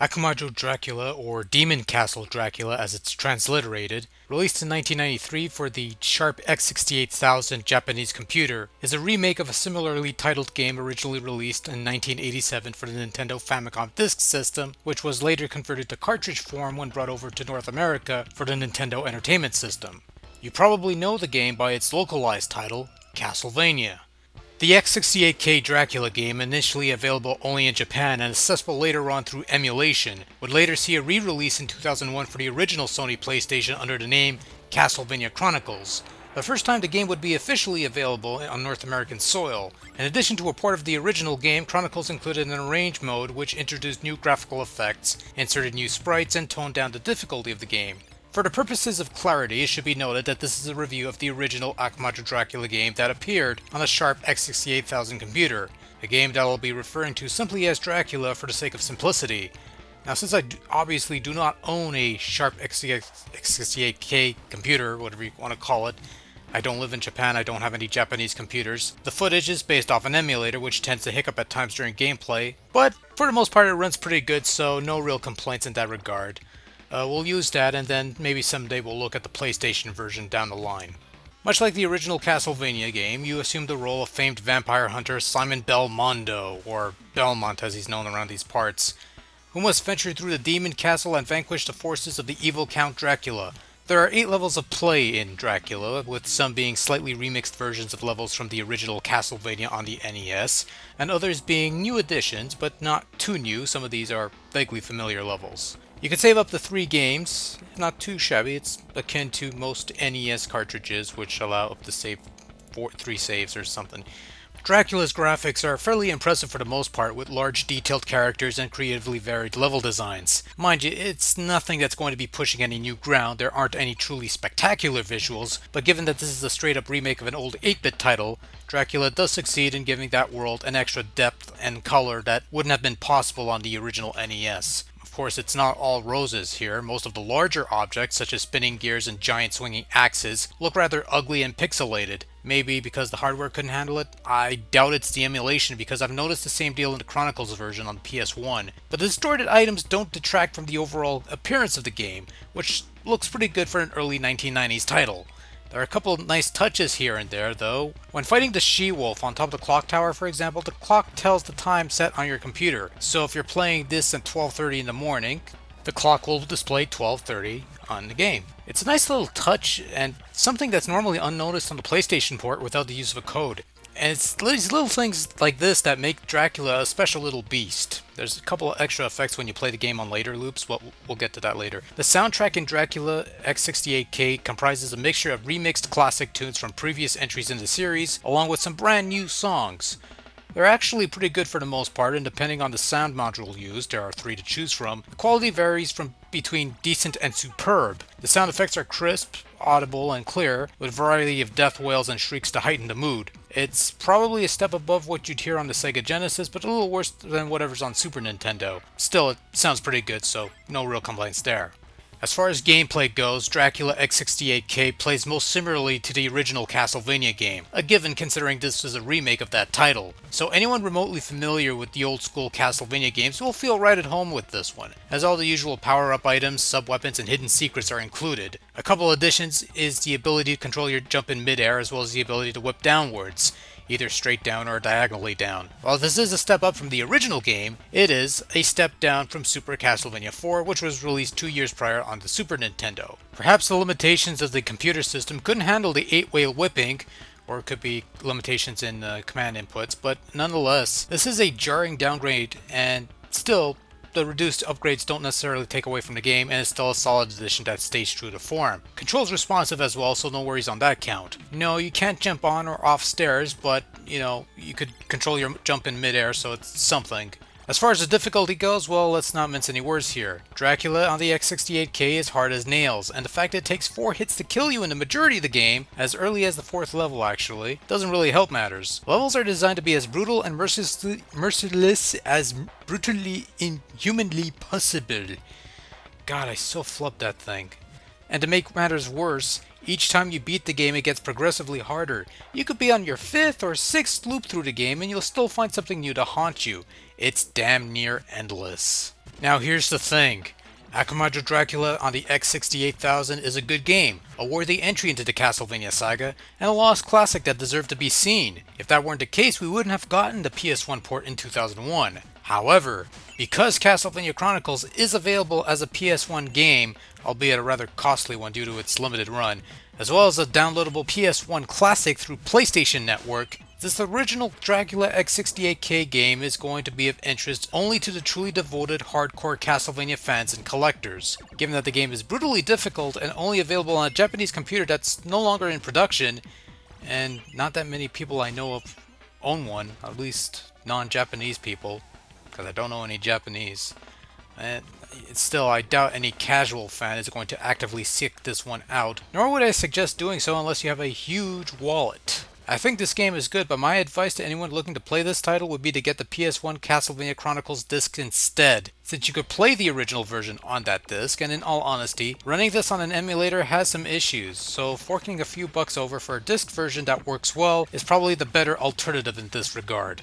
Akumajo Dracula, or Demon Castle Dracula as it's transliterated, released in 1993 for the Sharp X68000 Japanese computer, is a remake of a similarly titled game originally released in 1987 for the Nintendo Famicom Disk System, which was later converted to cartridge form when brought over to North America for the Nintendo Entertainment System. You probably know the game by its localized title, Castlevania. The X68K Dracula game, initially available only in Japan and accessible later on through emulation, would later see a re-release in 2001 for the original Sony PlayStation under the name Castlevania Chronicles. The first time the game would be officially available on North American soil. In addition to a port of the original game, Chronicles included an arrange mode which introduced new graphical effects, inserted new sprites, and toned down the difficulty of the game. For the purposes of clarity, it should be noted that this is a review of the original Akumajo Dracula game that appeared on the Sharp X68000 computer, a game that I'll be referring to simply as Dracula for the sake of simplicity. Now, since I obviously do not own a Sharp X68K computer, whatever you want to call it, I don't live in Japan, I don't have any Japanese computers. The footage is based off an emulator which tends to hiccup at times during gameplay, but for the most part it runs pretty good, so no real complaints in that regard. We'll use that, and then maybe someday we'll look at the PlayStation version down the line. Much like the original Castlevania game, you assume the role of famed vampire hunter Simon Belmondo, or Belmont as he's known around these parts, who must venture through the demon castle and vanquish the forces of the evil Count Dracula. There are 8 levels of play in Dracula, with some being slightly remixed versions of levels from the original Castlevania on the NES, and others being new additions, but not too new. Some of these are vaguely familiar levels. You can save up to 3 games, not too shabby. It's akin to most NES cartridges, which allow up to save 3 saves or something. Dracula's graphics are fairly impressive for the most part, with large detailed characters and creatively varied level designs. Mind you, it's nothing that's going to be pushing any new ground. There aren't any truly spectacular visuals, but given that this is a straight up remake of an old 8-bit title, Dracula does succeed in giving that world an extra depth and color that wouldn't have been possible on the original NES. Of course, it's not all roses here. Most of the larger objects, such as spinning gears and giant swinging axes, look rather ugly and pixelated. Maybe because the hardware couldn't handle it? I doubt it's the emulation, because I've noticed the same deal in the Chronicles version on the PS1. But the distorted items don't detract from the overall appearance of the game, which looks pretty good for an early 1990s title. There are a couple of nice touches here and there, though. When fighting the she-wolf on top of the clock tower, for example, the clock tells the time set on your computer. So if you're playing this at 12:30 in the morning, the clock will display 12:30 on the game. It's a nice little touch, and something that's normally unnoticed on the PlayStation port without the use of a code. And it's these little things like this that make Dracula a special little beast. There's a couple of extra effects when you play the game on later loops, but we'll get to that later. The soundtrack in Dracula X68K comprises a mixture of remixed classic tunes from previous entries in the series, along with some brand new songs. They're actually pretty good for the most part, and depending on the sound module used, there are 3 to choose from, the quality varies from between decent and superb. The sound effects are crisp, audible, and clear, with a variety of death wails and shrieks to heighten the mood. It's probably a step above what you'd hear on the Sega Genesis, but a little worse than whatever's on Super Nintendo. Still, it sounds pretty good, so no real complaints there. As far as gameplay goes, Dracula X68K plays most similarly to the original Castlevania game, a given considering this is a remake of that title. So anyone remotely familiar with the old school Castlevania games will feel right at home with this one, as all the usual power-up items, sub-weapons, and hidden secrets are included. A couple additions is the ability to control your jump in midair, as well as the ability to whip downwards, either straight down or diagonally down. While this is a step up from the original game, it is a step down from Super Castlevania 4, which was released 2 years prior on the Super Nintendo. Perhaps the limitations of the computer system couldn't handle the 8-way whipping, or it could be limitations in command inputs, but nonetheless, this is a jarring downgrade, and still, the reduced upgrades don't necessarily take away from the game, and it's still a solid addition that stays true to form. Control's responsive as well, so no worries on that count. No, you can't jump on or off stairs, but, you could control your jump in midair, so it's something. As far as the difficulty goes, well, let's not mince any words here. Dracula on the X68K is hard as nails, and the fact that it takes 4 hits to kill you in the majority of the game, as early as the 4th level actually, doesn't really help matters. Levels are designed to be as brutal and merciless as brutally inhumanly possible. God, I so flubbed that thing. And to make matters worse, each time you beat the game it gets progressively harder. You could be on your 5th or 6th loop through the game and you'll still find something new to haunt you. It's damn near endless. Now here's the thing. Akumajo Dracula on the X68000 is a good game, a worthy entry into the Castlevania saga, and a lost classic that deserved to be seen. If that weren't the case, we wouldn't have gotten the PS1 port in 2001. However, because Castlevania Chronicles is available as a PS1 game, albeit a rather costly one due to its limited run, as well as a downloadable PS1 classic through PlayStation Network, this original Dracula X68K game is going to be of interest only to the truly devoted hardcore Castlevania fans and collectors. Given that the game is brutally difficult and only available on a Japanese computer that's no longer in production, and not that many people I know of own one, at least non-Japanese people, because I don't know any Japanese. And still, I doubt any casual fan is going to actively seek this one out, nor would I suggest doing so unless you have a huge wallet. I think this game is good, but my advice to anyone looking to play this title would be to get the PS1 Castlevania Chronicles disc instead, since you could play the original version on that disc, and in all honesty, running this on an emulator has some issues, so forking a few bucks over for a disc version that works well is probably the better alternative in this regard.